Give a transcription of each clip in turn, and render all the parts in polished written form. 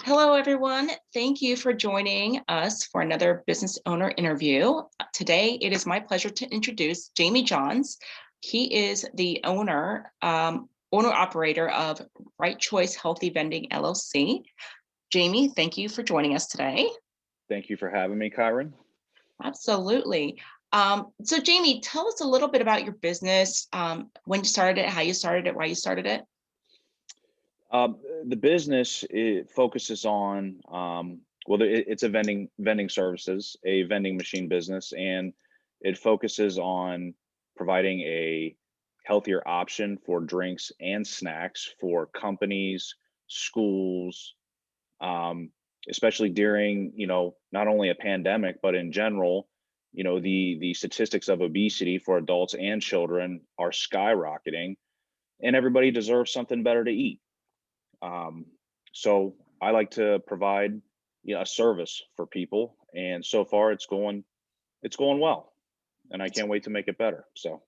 Hello, everyone. Thank you for joining us for another business owner interview. Today, it is my pleasure to introduce Jamie Johns. He is the owner operator of Right Choice Healthy Vending LLC. Jamie, thank you for joining us today. Thank you for having me, Kyron. Absolutely. So, Jamie, tell us a little bit about your business, when you started it, how you started it, why you started it. The business focuses on it's a vending services, a vending machine business, and it focuses on providing a healthier option for drinks and snacks for companies, schools, um, especially during not only a pandemic but in general. The statistics of obesity for adults and children are skyrocketing, and everybody deserves something better to eat. Um, so I like to provide a service for people, and so far it's going well, and I can't wait to make it better. So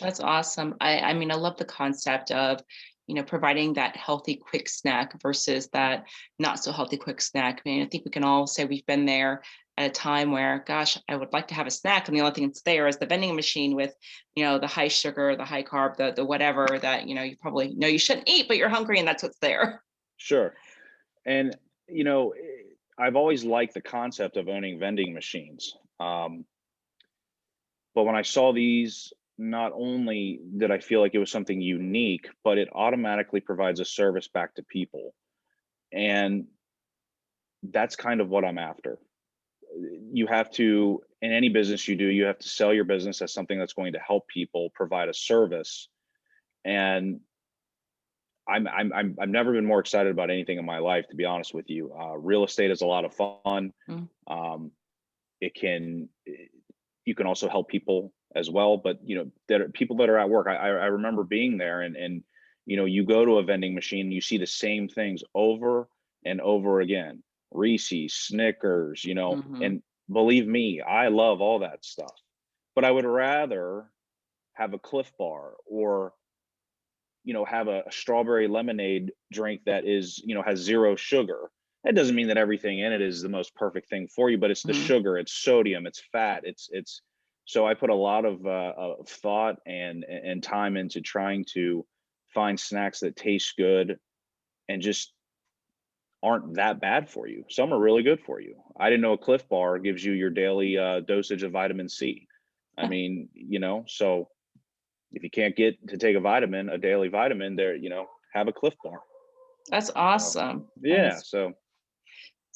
That's awesome. I mean, I love the concept of, providing that healthy quick snack versus that not so healthy quick snack. I mean, I think we can all say we've been there at a time where, gosh, I would like to have a snack, and the only thing that's there is the vending machine with, the high sugar, the high carb, the whatever that you probably know you shouldn't eat, but you're hungry and that's what's there. sure, and you know I've always liked the concept of owning vending machines. But when I saw these, not only did I feel like it was something unique, but it automatically provides a service back to people, and that's kind of what I'm after. You have to, in any business you do, you have to sell your business as something that's going to help people provide a service. And I've never been more excited about anything in my life, to be honest with you. Real estate is a lot of fun. Mm. um, it can You can also help people as well, but that are people that are at work. I remember being there, and you go to a vending machine, you see the same things over and over again. Reese's, Snickers, Mhm. and believe me, I love all that stuff. But I would rather have a Cliff Bar, or have a strawberry lemonade drink that has zero sugar. That doesn't mean that everything in it is the most perfect thing for you, but it's the Mhm. sugar, it's sodium, it's fat, it's. So I put a lot of thought and time into trying to find snacks that taste good and just aren't that bad for you. Some are really good for you. I didn't know a Cliff Bar gives you your daily dosage of vitamin C. I mean, so if you can't get to take a daily vitamin, have a Cliff Bar. That's So awesome. That yeah, is so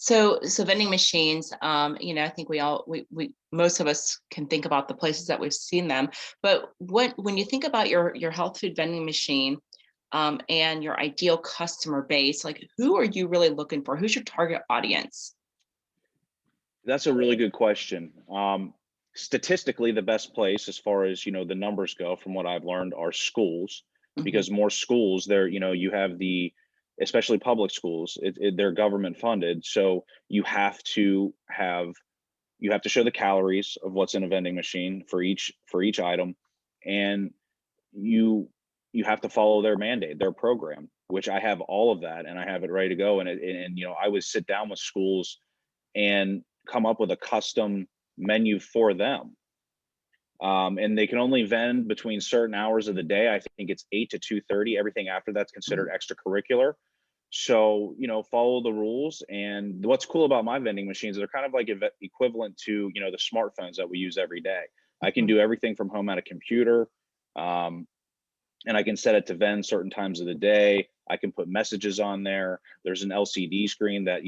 so vending machines, I think we most of us can think about the places that we've seen them. But when you think about your health food vending machine, and your ideal customer base, like who are you really looking for? Who's your target audience? that's a really good question. Statistically, the best place as far as the numbers go, from what I've learned, are schools, Mhm. because more schools there, you have especially public schools, they're government funded, so you have to show the calories of what's in a vending machine for each item, and you you have to follow their mandate, their program, which I have all of that, and I have it ready to go. And I would sit down with schools and come up with a custom menu for them. And they can only vend between certain hours of the day. I think it's 8 to 2:30. Everything after that's considered Mhm. extracurricular. So follow the rules. And what's cool about my vending machines, they're kind of like equivalent to the smartphones that we use every day. I can Mhm. do everything from home at a computer. Um, and I can set it to vend certain times of the day. I can put messages on there. There's an LCD screen that,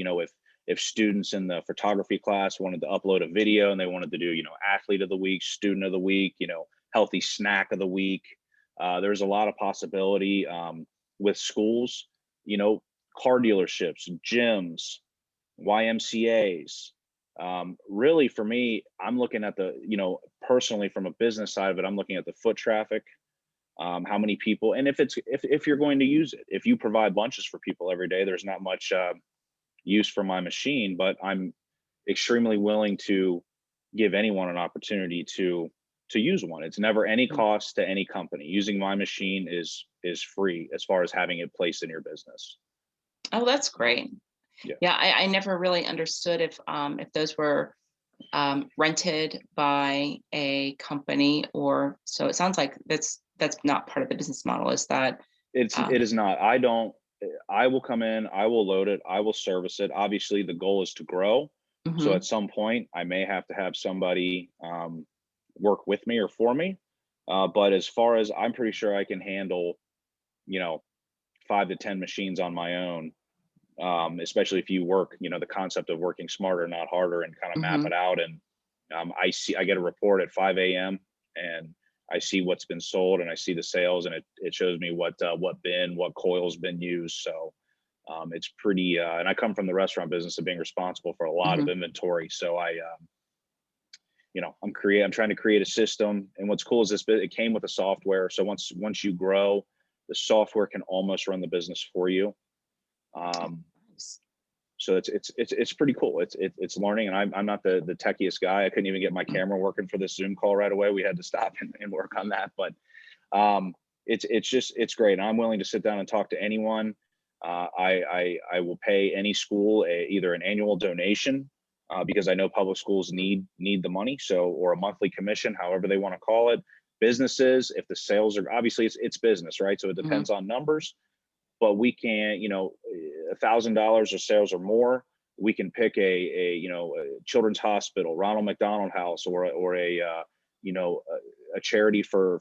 if students in the photography class wanted to upload a video and they wanted to do, athlete of the week, student of the week, healthy snack of the week, there's a lot of possibility with schools, you know, car dealerships, gyms, YMCA's. Really, for me, I'm looking at personally from a business side of it, I'm looking at the foot traffic, how many people, and if you're going to use it, if you provide lunches for people every day, there's not much use for my machine, but I'm extremely willing to give anyone an opportunity to use one. It's never any cost to any company. Using my machine is free as far as having it placed in your business. Oh, that's great. Yeah. Yeah, I never really understood if those were rented by a company, or so it sounds like that's not part of the business model. Is that It is not. I don't. I will come in. I will load it. I will service it. Obviously, the goal is to grow. So mhm, at some point, I may have to have somebody work with me or for me. But as far as I'm pretty sure I can handle, you know, 5 to 10 machines on my own. Especially if you work, the concept of working smarter, not harder, and kind of map mhm, it out. And I get a report at 5 a.m. and I see what's been sold and I see the sales, and it shows me what coil's been used. So it's pretty, and I come from the restaurant business of being responsible for a lot of mhm, inventory. So I'm trying to create a system. And what's cool is it came with a software. So once you grow, the software can almost run the business for you. Um, nice. so it's pretty cool. It's learning, and I'm not the techiest guy. I couldn't even get my Mm, camera working for this Zoom call right away. We had to stop and work on that. But um, it's great. I'm willing to sit down and talk to anyone. I will pay any school either an annual donation, because I know public schools need the money, so, or a monthly commission, however they want to call it. Businesses, if the sales are, obviously it's business, right? So it mhm, depends on numbers, but we can, $1,000 of sales or more, we can pick a children's hospital, Ronald McDonald House, or a charity for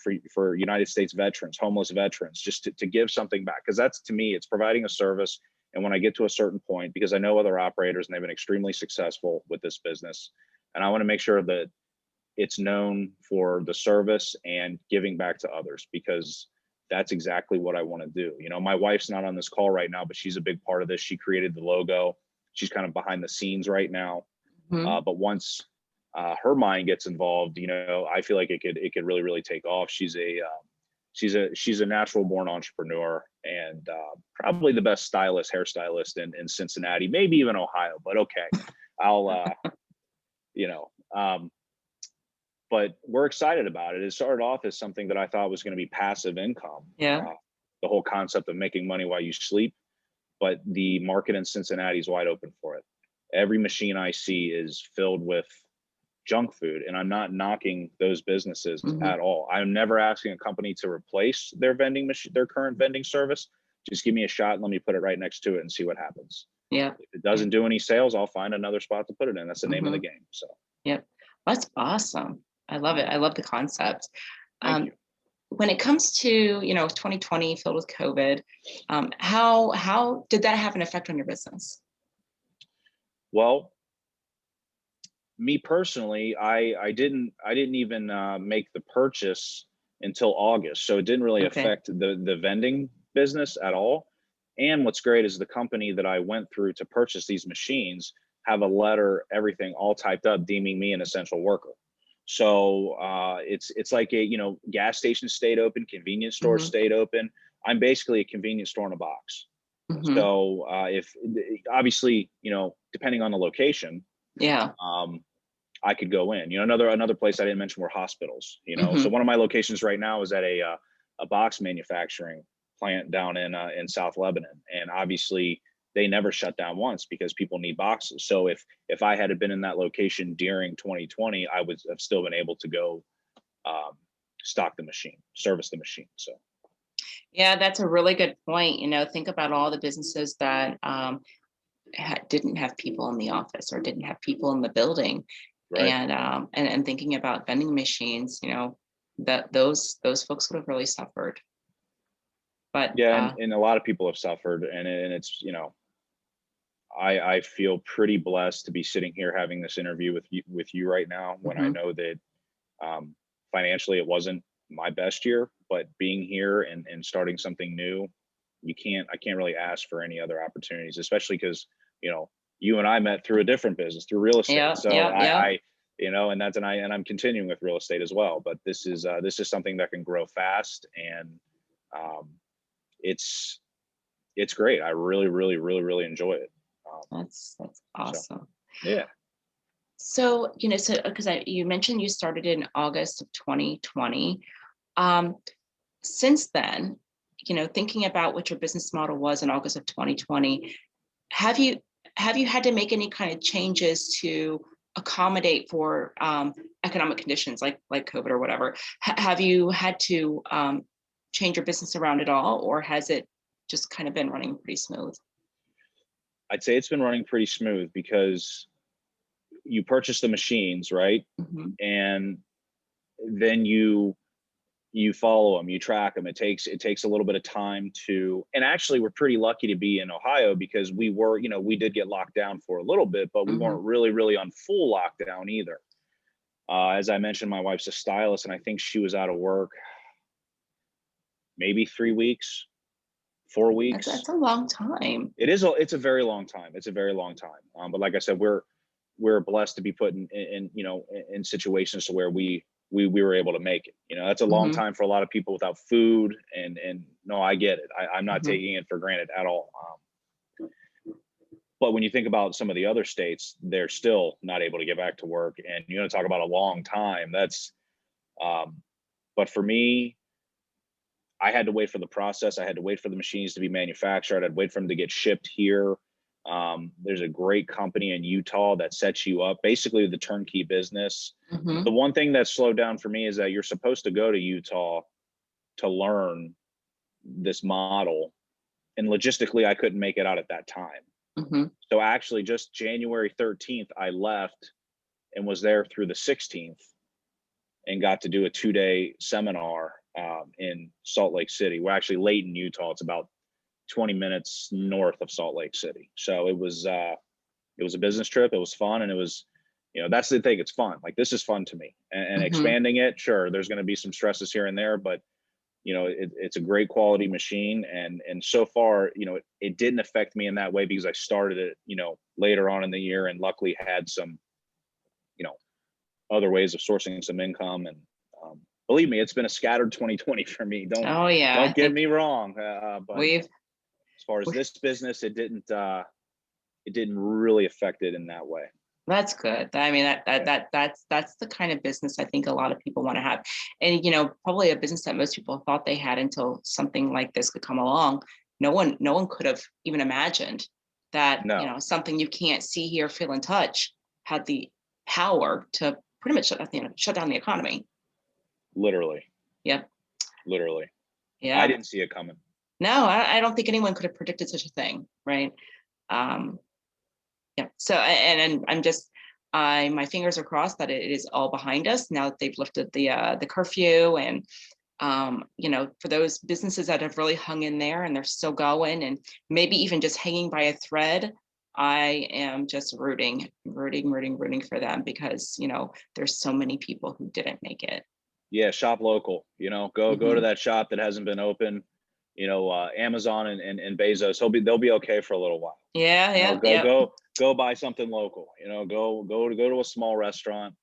United States veterans, homeless veterans, just to give something back. Because that's, to me, it's providing a service. And when I get to a certain point, because I know other operators and they've been extremely successful with this business, and I want to make sure that it's known for the service and giving back to others, because that's exactly what I want to do. My wife's not on this call right now, but she's a big part of this. She created the logo. She's kind of behind the scenes right now. mhm. But once her mind gets involved, I feel like it could really, really take off. She's a natural born entrepreneur, and probably the best hairstylist in Cincinnati, maybe even Ohio, but okay. I'll, you know, um, but we're excited about it. It started off as something that I thought was going to be passive income, Yeah. the whole concept of making money while you sleep. But the market in Cincinnati is wide open for it. Every machine I see is filled with junk food, and I'm not knocking those businesses Mhm. at all. I'm never asking a company to replace their vending machine, their current vending service. Just give me a shot and let me put it right next to it and see what happens. Yeah. If it Yeah. doesn't do any sales, I'll find another spot to put it in. That's the name of the Mhm. game. So Yep. That's awesome. I love it. I love the concept. thank Um, you. when it comes to 2020 filled with COVID, how did that have an effect on your business? Well, me personally, I didn't even make the purchase until August, so it didn't really Okay. affect the vending business at all. And what's great is the company that I went through to purchase these machines have a letter, everything all typed up, deeming me an essential worker. So it's like gas stations stayed open, convenience stores Hmm. stayed open. I'm basically a convenience store in a box. Hmm. So if obviously, depending on the location, Yeah. um, I could go in. Another place I didn't mention were hospitals. So Hmm. one of my locations right now is at a box manufacturing plant down in South Lebanon, and obviously they never shut down once because people need boxes. So if I had been in that location during 2020, I would have still been able to go um, stock the machine, service the machine. So Yeah, that's a really good point. Think about all the businesses that didn't have people in the office or didn't have people in the building, right, and thinking about vending machines. That those folks would have really suffered. But yeah, and a lot of people have suffered, and it's I feel pretty blessed to be sitting here having this interview with you right now, when I mhm, know that financially it wasn't my best year, but being here and starting something new, I can't really ask for any other opportunities, especially because you and I met through a different business, through real estate. yeah, So yeah, yeah. and I'm continuing with real estate as well. But this is something that can grow fast, and um, it's it's great. I really, really, really, really enjoy it. Um, That's so awesome. yeah. So, because you mentioned you started in August of 2020. Um, since then, thinking about what your business model was in August of 2020, have you have you had to make any kind of changes to accommodate for economic conditions like COVID or whatever? Have you had to change your business around at all, or has it just kind of been running pretty smooth? I'd say it's been running pretty smooth because you purchase the machines, right? Hmm. And then you follow them, you track them. It takes a little bit of time to, and actually we're pretty lucky to be in Ohio because we were, we did get locked down for a little bit, but we Hmm. weren't really on full lockdown either. As I mentioned, my wife's a stylist, and I think she was out of work maybe 3 weeks, 4 weeks. That's a long time. It's a very long time. It's a very long time. But like I said, we're blessed to be put in situations to where we were able to make it. That's a long Hmm. time for a lot of people without food. And no, I get it. I'm not Hmm. taking it for granted at all. But when you think about some of the other states, they're still not able to get back to work. And you want to talk about a long time. Um, but for me, I had to wait for the process. I had to wait for the machines to be manufactured. I'd wait for them to get shipped here. There's a great company in Utah that sets you up, basically the turnkey business. Hmm. The one thing that slowed down for me is that you're supposed to go to Utah to learn this model. And logistically, I couldn't make it out at that time. Hmm. So actually, just January 13th, I left and was there through the 16th and got to do a 2-day seminar in Salt Lake City. We're actually Layton, Utah. It's about 20 minutes north of Salt Lake City. So it was a business trip. It was fun, and it was, that's the thing. It's fun. Like, this is fun to me, and Hmm. expanding it. Sure, there's going to be some stresses here and there, but it's a great quality machine, and so far, it didn't affect me in that way because I started it, later on in the year, and luckily had some, you know, other ways of sourcing some income. And believe me, it's been a scattered 2020 for me. Don't Oh yeah, I don't get think me wrong, but we've. as far as this business, it didn't really affect it in that way. That's good. I mean, Yeah. that's the kind of business I think a lot of people want to have. And probably a business that most people thought they had until something like this could come along. No one could have even imagined that, No, something you can't see, hear, feel, and touch had the power to pretty much shut down the economy. literally, Yep. literally. I Yeah. didn't see it coming. No, I don't think anyone could have predicted such a thing, right? Um, Yeah. So, and I'm just, my fingers are crossed that it is all behind us now that they've lifted the curfew, and for those businesses that have really hung in there and they're still going, and maybe even just hanging by a thread. I am just rooting for them, because there's so many people who didn't make it. Yeah, shop local. Go to Hmm. that shop that hasn't been open. Amazon and Bezos. They'll be okay for a little while. Yeah, yeah, Go yeah, go buy something local. Go to a small restaurant.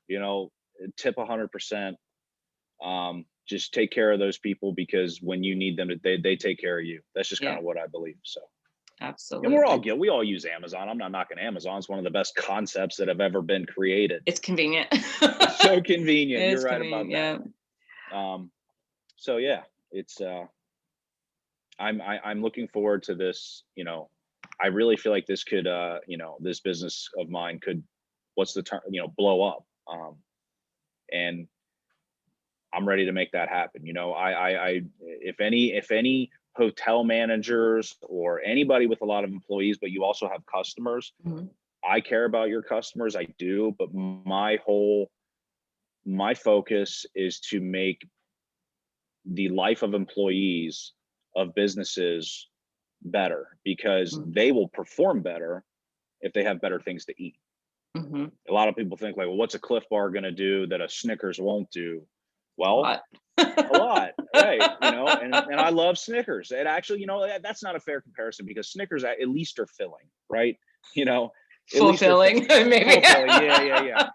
You know, tip 100%. Just take care of those people, because when you need them, they take care of you. That's just kind yeah. of what I believe. So, and we're all Absolutely. guilty. We all use Amazon. I'm not knocking Amazon. It's one of the best concepts that have ever been created. It's convenient. It's so convenient. You're It's right convenient. about Yeah. that. So yeah, it's I'm looking forward to this. I really feel like this could this business of mine could, what's the term, blow up. And I'm ready to make that happen. I if any hotel managers or anybody with a lot of employees, but you also have customers, Mhm. I care about your customers. I do, but my focus is to make the life of employees of businesses better, because Mhm. they will perform better if they have better things to eat. Mhm. A lot of people think like, well, what's a Cliff Bar going to do that a Snickers won't do? A Well, lot. a lot, right? And I love Snickers. And actually, that's not a fair comparison, because Snickers at least are filling, right? You know, at least they're Fulfilling, maybe. fulfilling. Yeah.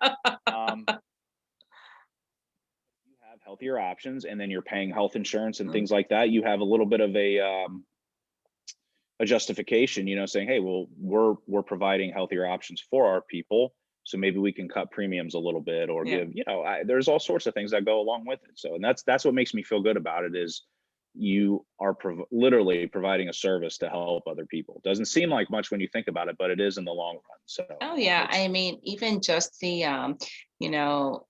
You have healthier options, and then you're paying health insurance and Mm. things like that. You have a little bit of a justification, saying, hey, well, we're providing healthier options for our people, so maybe we can cut premiums a little bit, or Yeah. give, there's all sorts of things that go along with it. So, and that's what makes me feel good about it, is you are literally providing a service to help other people. Doesn't seem like much when you think about it, but it is in the long run. So Oh yeah, it's I mean, even just the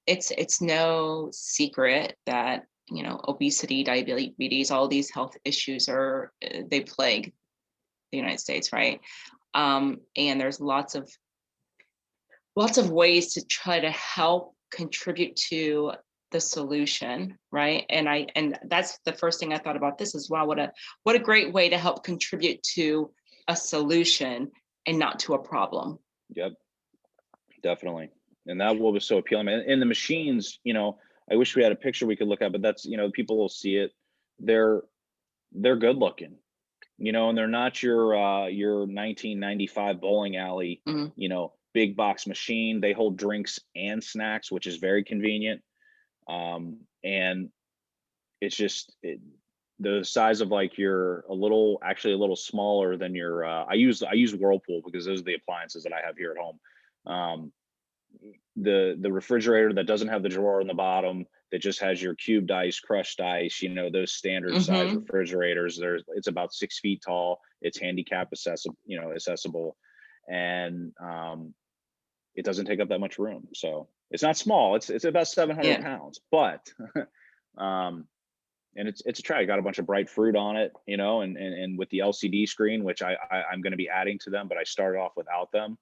it's no secret that obesity, diabetes, all these health issues are they plague the United States, right? And there's lots of ways to try to help contribute to the solution, right? And that's the first thing I thought about this as well. What a great way to help contribute to a solution and not to a problem. yep, definitely. And that what was so appealing. And the machines, I wish we had a picture we could look at, but that's, people will see it. They're they're good looking, and they're not your 1995 bowling alley, Mhm. big box machine. They hold drinks and snacks, which is very convenient. And it's just the size of like your actually a little smaller than your I use Whirlpool because those are the appliances that I have here at home. Um, the refrigerator that doesn't have the drawer in the bottom, that just has your cubed ice, crushed ice, those standard size Mhm. refrigerators. It's about 6 feet tall. It's handicap accessible, and it doesn't take up that much room. So it's not small. It's about 700 Yeah. pounds, but um, and it's a try. Got a bunch of bright fruit on it, and with the LCD screen, which I'm going to be adding to them, but I started off without them.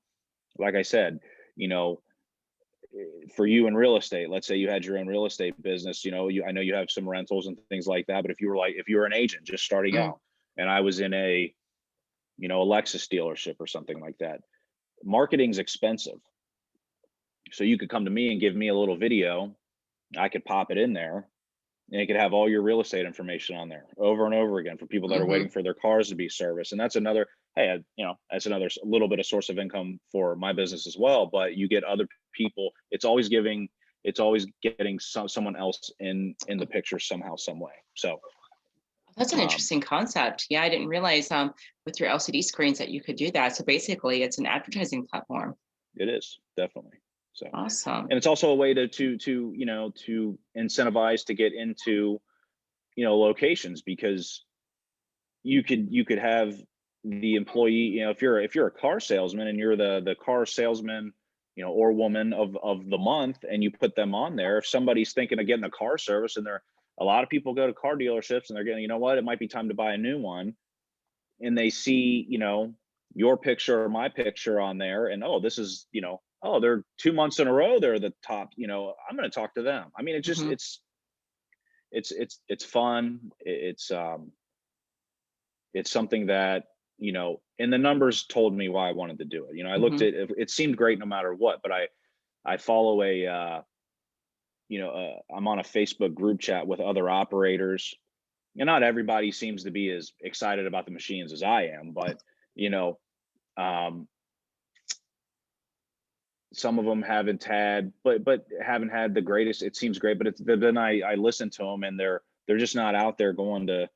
Like I said, you know, for you in real estate, let's say you had your own real estate business, I know you have some rentals and things like that, but if you were an agent just starting Mm. out, and I was in a Lexus dealership or something like that, marketing's expensive. So you could come to me and give me a little video, I could pop it in there, and it could have all your real estate information on there over and over again for people that are waiting Mhm. for their cars to be serviced. And that's another, hey, that's another little bit of source of income for my business as well. But you get other people. It's always getting someone else in the picture somehow, some way. So That's an um, interesting concept. Yeah, I didn't realize with your LCD screens that you could do that. So basically, it's an advertising platform. it is definitely so. Awesome. And it's also a way to incentivize to get into locations, because you could have the employee, if you're a car salesman and you're the car salesman, or woman of the month, and you put them on there. If somebody's thinking of getting a car service, and a lot of people go to car dealerships and they're getting, what, it might be time to buy a new one, and they see, your picture or my picture on there, and oh, this is, oh, they're 2 months in a row, they're the top, I'm going to talk to them. I mean, it just Hmm. it's fun. It's something that, and the numbers told me why I wanted to do it. I looked Hmm. at it, it seemed great no matter what. But I follow I'm on a Facebook group chat with other operators, and not everybody seems to be as excited about the machines as I am, but you know um some of them but haven't had the greatest. It seems great, but then I listen to them, and they're just not out there going to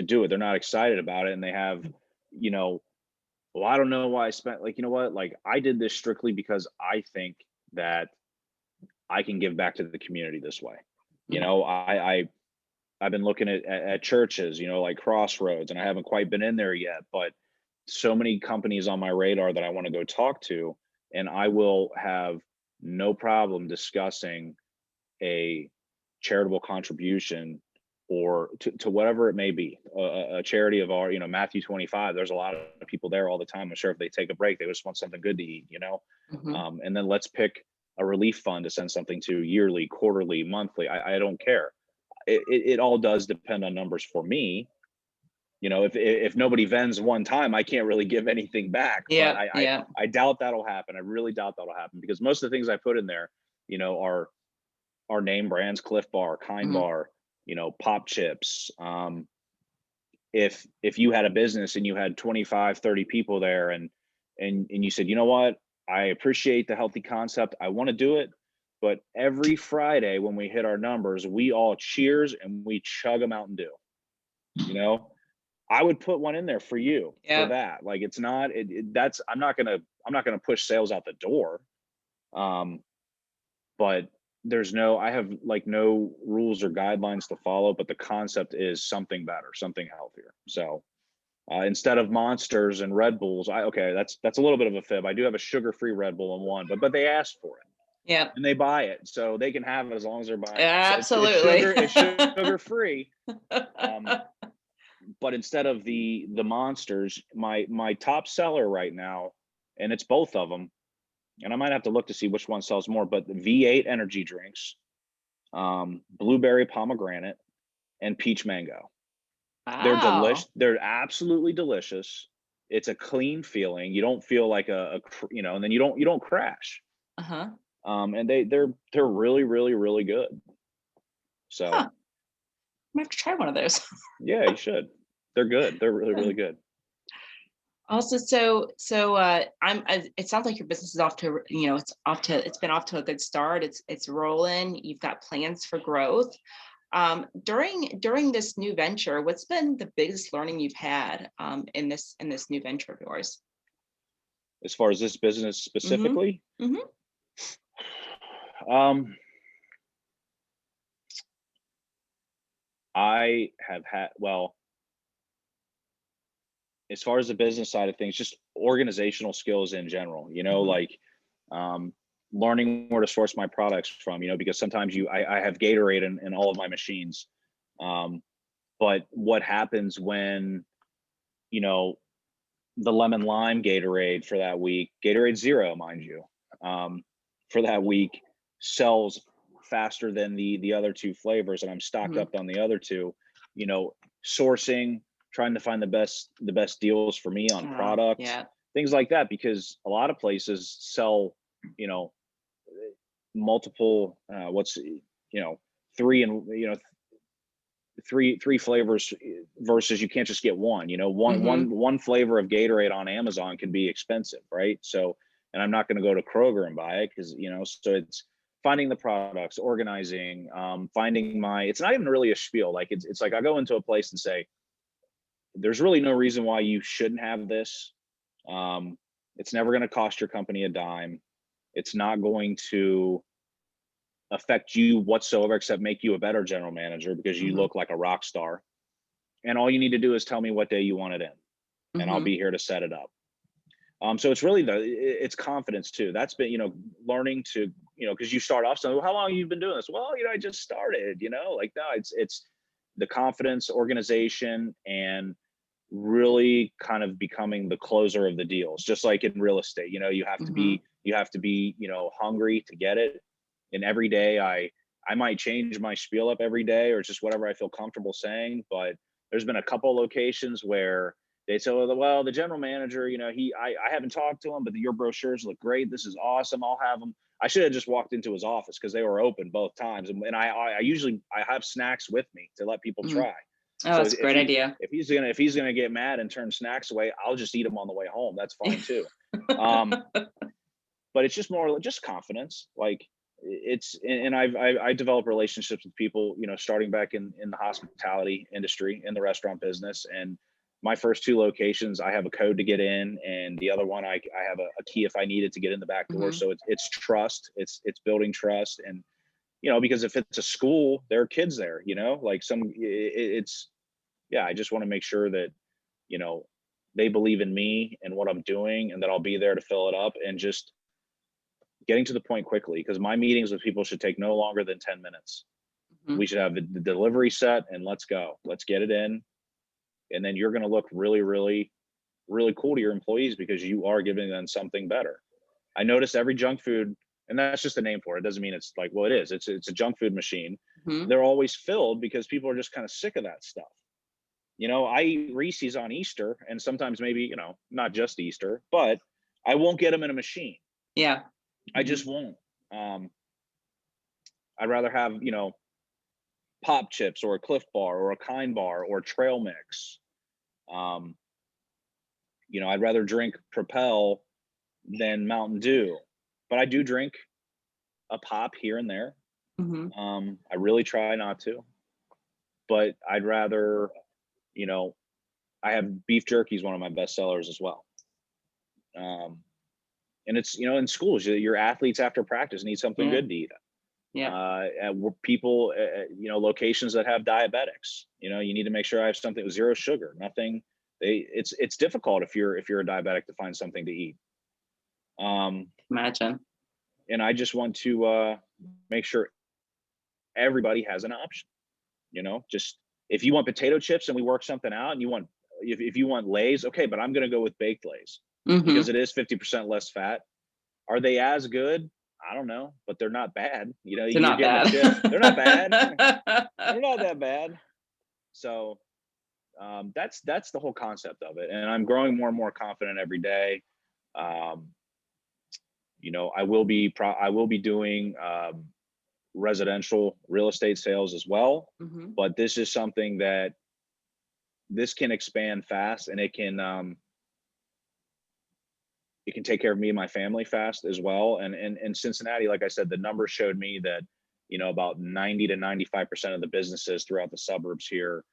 do it. They're not excited about it, and they have, you know well, I don't know why I spent, like, what, like, I did this strictly because I think that I can give back to the community this way. I've been looking at churches, like Crossroads, and I haven't quite been in there yet, but so many companies on my radar that I want to go talk to, and I will have no problem discussing a charitable contribution, or to whatever it may be, a charity of our, Matthew 25. There's a lot of people there all the time. I'm sure if they take a break, they just want something good to eat. Hmm. And then let's pick a relief fund to send something to, yearly, quarterly, monthly. I don't care. It all does depend on numbers for me. If nobody vends one time, I can't really give anything back. But Yeah. I Yeah. I doubt that'll happen. I really doubt that'll happen, because most of the things I put in there, are name brands: Cliff Bar, Kind Hmm. Bar, Pop Chips. If you had a business and you had 25, 30 people there, and you said, what, I appreciate the healthy concept, I want to do it, but every Friday when we hit our numbers, we all cheers and we chug a Mountain Dew. You know, I would put one in there for you for Yeah. that. Like, it's not, that's, I'm not gonna push sales out the door. Um, but I have like no rules or guidelines to follow, but the concept is something better, something healthier. So instead of Monsters and Red Bulls, okay, that's a little bit of a fib. I do have a sugar-free Red Bull in one, but they asked for it Yeah, and they buy it, so they can have it as long as they're buying it. So absolutely. it's sugar free. Um, but instead of the Monsters, my top seller right now, and it's both of them, and I might have to look to see which one sells more, but the V8 energy drinks, blueberry pomegranate, and peach mango. They're Wow. delicious. They're absolutely delicious. It's a clean feeling. You don't feel like and then you don't crash. Uh-huh. And they're really, really, really good. Huh. So I'm gonna have to try one of those. yeah, you should. They're good. They're really, really good. Also, it sounds like your business is off to, it's been off to a good start. It's rolling. You've got plans for growth. During this new venture, what's been the biggest learning you've had in this new venture of yours? As far as this business Mm-hmm. specifically, Mm-hmm. um, I have had, well, as far as the business side of things, just organizational skills in general, Mm-hmm. like um, learning where to source my products from, because sometimes I have Gatorade in all of my machines. Um, but what happens when, you know, the lemon lime Gatorade for that week, Gatorade Zero, mind you, for that week sells faster than the other two flavors, and I'm stocked Mm-hmm. up on the other two. You know, sourcing, trying to find the best deals for me on products, Yeah. things like that, because a lot of places sell, you know, multiple what's three and three flavors versus you can't just get one. One Mm-hmm. one one flavor of Gatorade on Amazon can be expensive, right? So, and I'm not going to go to Kroger and buy it because so it's finding the products, organizing, finding my. It's not even really a spiel. Like it's like I go into a place and say, there's really no reason why you shouldn't have this. Um, it's never going to cost your company a dime. It's not going to affect you whatsoever except make you a better general manager because you Mm-hmm. look like a rock star, and all you need to do is tell me what day you want it in, and I'll Mm-hmm. be here to set it up. So it's really it's confidence too. That's been learning to because you start off saying, well, how long have you been doing this? Well, I just started. Like no, it's the confidence, organization, and really kind of becoming the closer of the deals. Just like in real estate, Mm-hmm. you have to be hungry to get it. And every day I might change my spiel up every day or just whatever I feel comfortable saying, but there's been a couple locations where they say, well, the general manager, I haven't talked to him, but your brochures look great. This is awesome. I'll have them. I should have just walked into his office because they were open both times. And I usually I have snacks with me to let people Mm-hmm. try. Oh, So that's a if great idea. he's gonna get mad and turn snacks away, I'll just eat them on the way home. That's fine too. Um, but it's just more just confidence. Like and I developed relationships with people, starting back in the hospitality industry, in the restaurant business. And my first two locations, I have a code to get in, and the other one, I have a key if I needed to get in the back door. Mm-hmm. So it's trust. It's building trust, and because if it's a school, there are kids there. Like it's yeah. I just want to make sure that you know they believe in me and what I'm doing, and that I'll be there to fill it up, and just getting to the point quickly, because my meetings with people should take no longer than 10 minutes. Mm-hmm. We should have the delivery set and let's go. Let's get it in. And then you're going to look really, really, really cool to your employees because you are giving them something better. I notice every junk food, and that's just a name for it. It doesn't mean it's like, well, it is. It's a junk food machine. Mm-hmm. They're always filled because people are just kind of sick of that stuff. I eat Reese's on Easter, and sometimes maybe, not just Easter, but I won't get them in a machine. Yeah. I Mm-hmm. just won't. I'd rather have, pop chips or a Cliff Bar or a Kind Bar or trail mix. Um, I'd rather drink Propel than Mountain Dew, but I do drink a pop here and there. Mm-hmm. I really try not to, but I'd rather, you know, I have beef jerky is one of my best sellers as well. Um, and it's, in schools, your athletes after practice need something Yeah. good to eat. People, locations that have diabetics. You need to make sure I have something with zero sugar, nothing. It's difficult if you're a diabetic to find something to eat. Imagine. And I just want to make sure everybody has an option. Just if you want potato chips and we work something out, and if you want Lay's, okay, but I'm going to go with baked Lay's because it is 50% less fat. Are they as good? I don't know, but they're not bad. They're you're not getting a bad. chip. They're not bad. They're not that bad. So that's the whole concept of it. And I'm growing more and more confident every day. I will be doing residential real estate sales as well. But this is something that this can expand fast, and it can take care of me and my family fast as well. And in Cincinnati, like I said, the numbers showed me that, about 90 to 95% of the businesses throughout the suburbs here,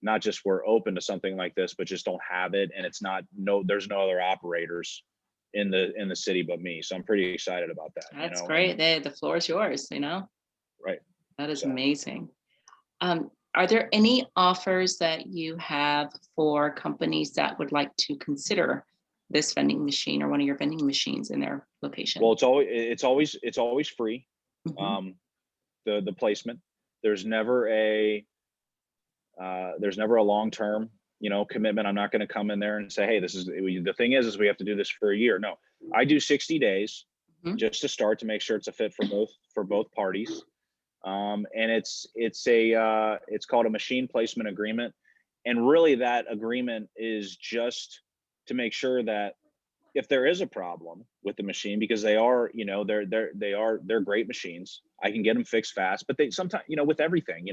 not just were open to something like this, but just don't have it. And there's no other operators in the city but me. So I'm pretty excited about that. That's great. The floor is yours, Right. That is amazing. Are there any offers that you have for companies that would like to consider this vending machine or one of your vending machines in their location? Well, it's always free. The placement. There's never a long-term, commitment. I'm not going to come in there and say, hey, the thing is we have to do this for a year. No, I do 60 days just to start, to make sure it's a fit for both parties. And it's called a machine placement agreement. And really that agreement is just to make sure that if there is a problem with the machine, because they are, they're great machines, I can get them fixed fast. But they sometimes, with everything,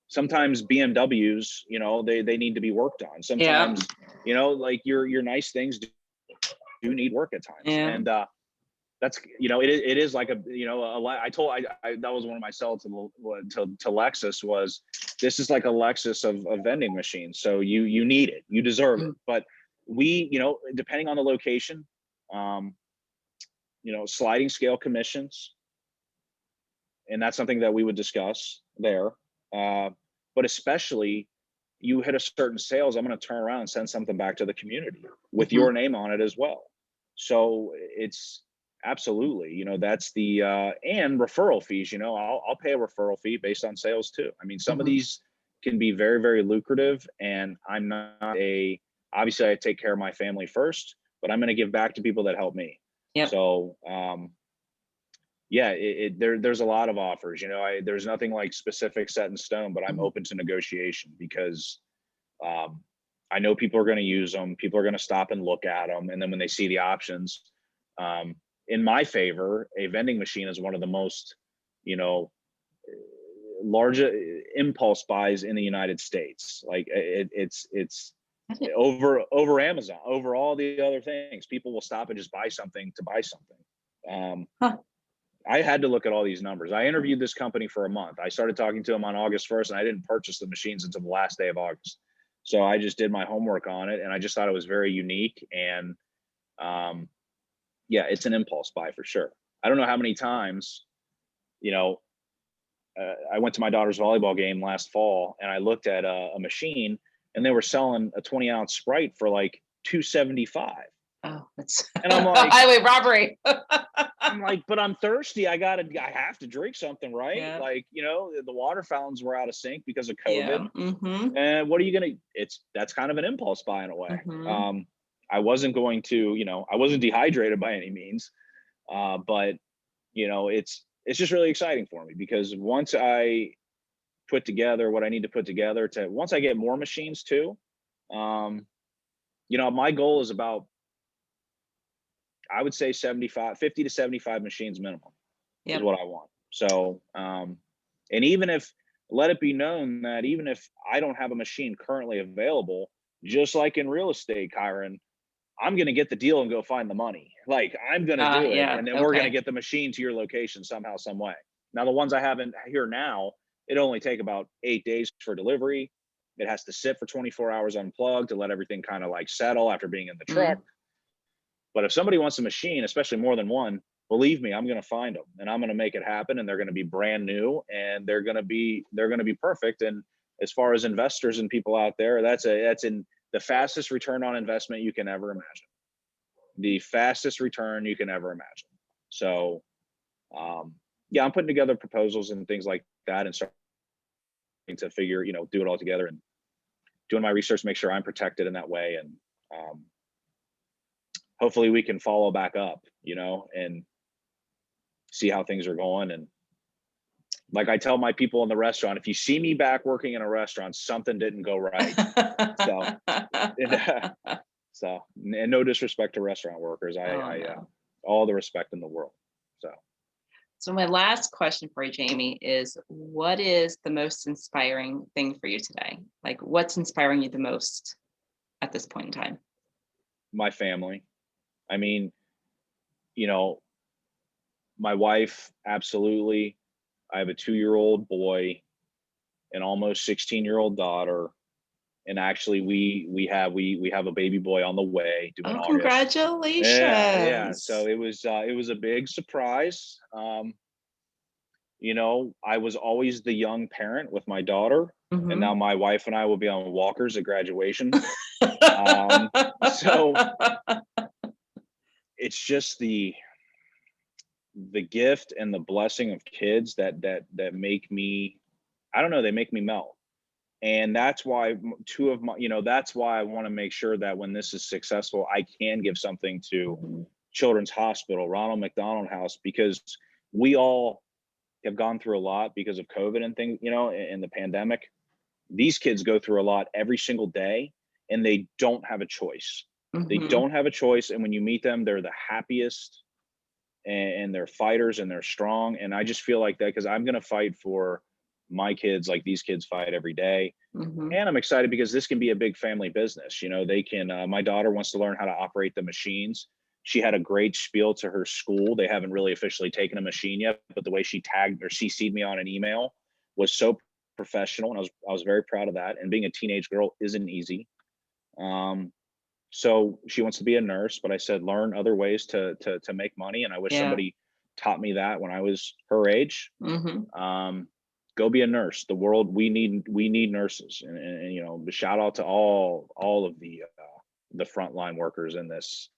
sometimes BMWs, they need to be worked on. Sometimes, like your nice things do need work at times. And that's, it is like that was one of my sells to Lexus was, this is like a Lexus of vending machines. So you need it, you deserve it. But we, depending on the location, sliding scale commissions, and that's something that we would discuss there. But especially you hit a certain sales, I'm going to turn around and send something back to the community with your name on it as well. So it's absolutely, that's the, and referral fees, I'll pay a referral fee based on sales too. I mean, some of these can be very, very lucrative, and I'm not obviously I take care of my family first, but I'm going to give back to people that help me. So, there's a lot of offers, there's nothing like specific set in stone, but I'm open to negotiation because, I know people are going to use them. People are going to stop and look at them. And then when they see the options, in my favor, a vending machine is one of the most, large impulse buys in the United States. Like it's over Amazon, over all the other things. People will stop and just buy something to buy something. I had to look at all these numbers. I interviewed this company for a month. I started talking to them on August 1st, and I didn't purchase the machines until the last day of August. So I just did my homework on it, and I just thought it was very unique. And it's an impulse buy for sure. I don't know how many times, I went to my daughter's volleyball game last fall, and I looked at a machine, and they were selling a 20-ounce Sprite for like $2.75. Oh, that's and I'm like, highway robbery. I'm like, but I'm thirsty. I have to drink something, right? Yeah. Like, the water fountains were out of sync because of COVID. Yeah. And what are you going to, that's kind of an impulse buy in a way. I wasn't going to, I wasn't dehydrated by any means. But it's just really exciting for me because once I put together what I need to put together once I get more machines too, my goal is about, I would say 50 to 75 machines minimum is what I want. So, and let it be known that even if I don't have a machine currently available, just like in real estate, Kyron, I'm going to get the deal and go find the money. Like I'm going to do it. And then we're going to get the machine to your location somehow, some way. Now, the ones I have in here now, it only take about 8 days for delivery. It has to sit for 24 hours unplugged to let everything kind of like settle after being in the truck. But if somebody wants a machine, especially more than one, believe me, I'm going to find them and I'm going to make it happen. And they're going to be brand new and they're going to be perfect. And as far as investors and people out there, that's in the fastest return on investment you can ever imagine. The fastest return you can ever imagine. So, yeah, I'm putting together proposals and things like that and starting to figure, do it all together and doing my research to make sure I'm protected in that way. And hopefully we can follow back up, and see how things are going. And like I tell my people in the restaurant, if you see me back working in a restaurant, something didn't go right. So, and, and no disrespect to restaurant workers. Oh, no. All the respect in the world. So, So my last question for you, Jamie, is what is the most inspiring thing for you today? Like what's inspiring you the most at this point in time? my family. I mean, you know, my wife, absolutely. I have a 2-year-old boy, an almost 16-year-old daughter, and actually we have a baby boy on the way due in Oh, August. Yeah, yeah. So congratulations. it was a big surprise. I was always the young parent with my daughter, and now Mhm. my wife and I will be on walkers at graduation. Um, so it's just the gift and the blessing of kids that make me, I don't know, they make me melt. And that's why two of my, that's why I want to make sure that when this is successful, I can give something to Mhm. Children's Hospital, Ronald McDonald House, because we all have gone through a lot because of COVID and things, and the pandemic. These kids go through a lot every single day and they don't have a choice. They Mhm. don't have a choice. And when you meet them, they're the happiest, and they're fighters and they're strong. And I just feel like that because I'm going to fight for my kids like these kids fight every day. Mhm. And I'm excited because this can be a big family business. They can, my daughter wants to learn how to operate the machines. She had a great spiel to her school. They haven't really officially taken a machine yet, but the way she tagged or CC'd me on an email was so professional. And I was very proud of that. And being a teenage girl isn't easy. Um, so she wants to be a nurse, but I said, learn other ways to make money. And I wish Yeah. somebody taught me that when I was her age. Mhm. Um, go be a nurse. The world, we need nurses, and shout out to all of the frontline workers in this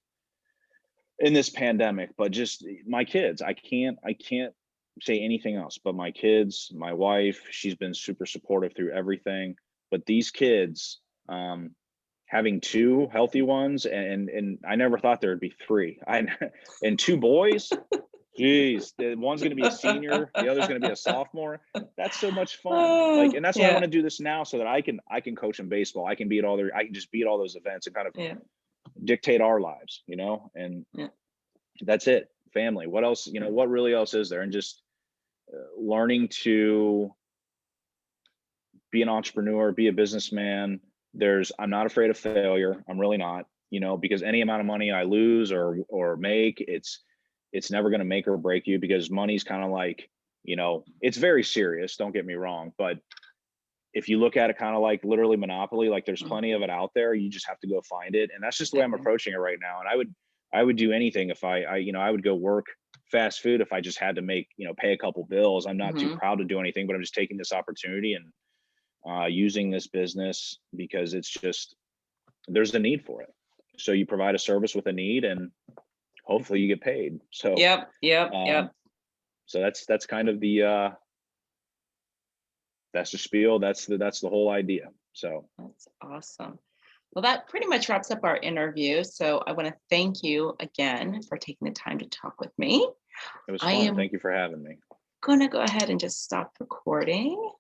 pandemic. But just my kids, I can't say anything else. But my kids, my wife, she's been super supportive through everything. But these kids, having two healthy ones, and I never thought there would be three. And two boys. Geez, the one's going to be a senior, the other's going to be a sophomore. That's so much fun. Like, and that's why I want Yeah. to do this now so that I can coach in baseball. I can just be at all those events and kind of Yeah. dictate our lives. And Yeah. that's it. Family. What else? What really else is there? And just learning to be an entrepreneur, be a businessman. I'm not afraid of failure. I'm really not. Because any amount of money I lose or make, it's never going to make or break you, because money's kind of like, it's very serious. Don't get me wrong, but if you look at it kind of like literally monopoly, like there's Mm, plenty of it out there. You just have to go find it, and that's just the way I'm exactly. approaching it right now. And I would do anything if I would go work fast food if I just had to make, pay a couple bills. I'm not too Mhm. proud to do anything, but I'm just taking this opportunity and using this business because it's just, there's a need for it. So you provide a service with a need, and hopefully you get paid. So Yep. Yep. um, Yep. so that's kind of that's the spiel. That's the whole idea. So That's awesome. Well, that pretty much wraps up our interview. So I want to thank you again for taking the time to talk with me. it was I fun. am Thank you for having me. going to go ahead and just stop recording.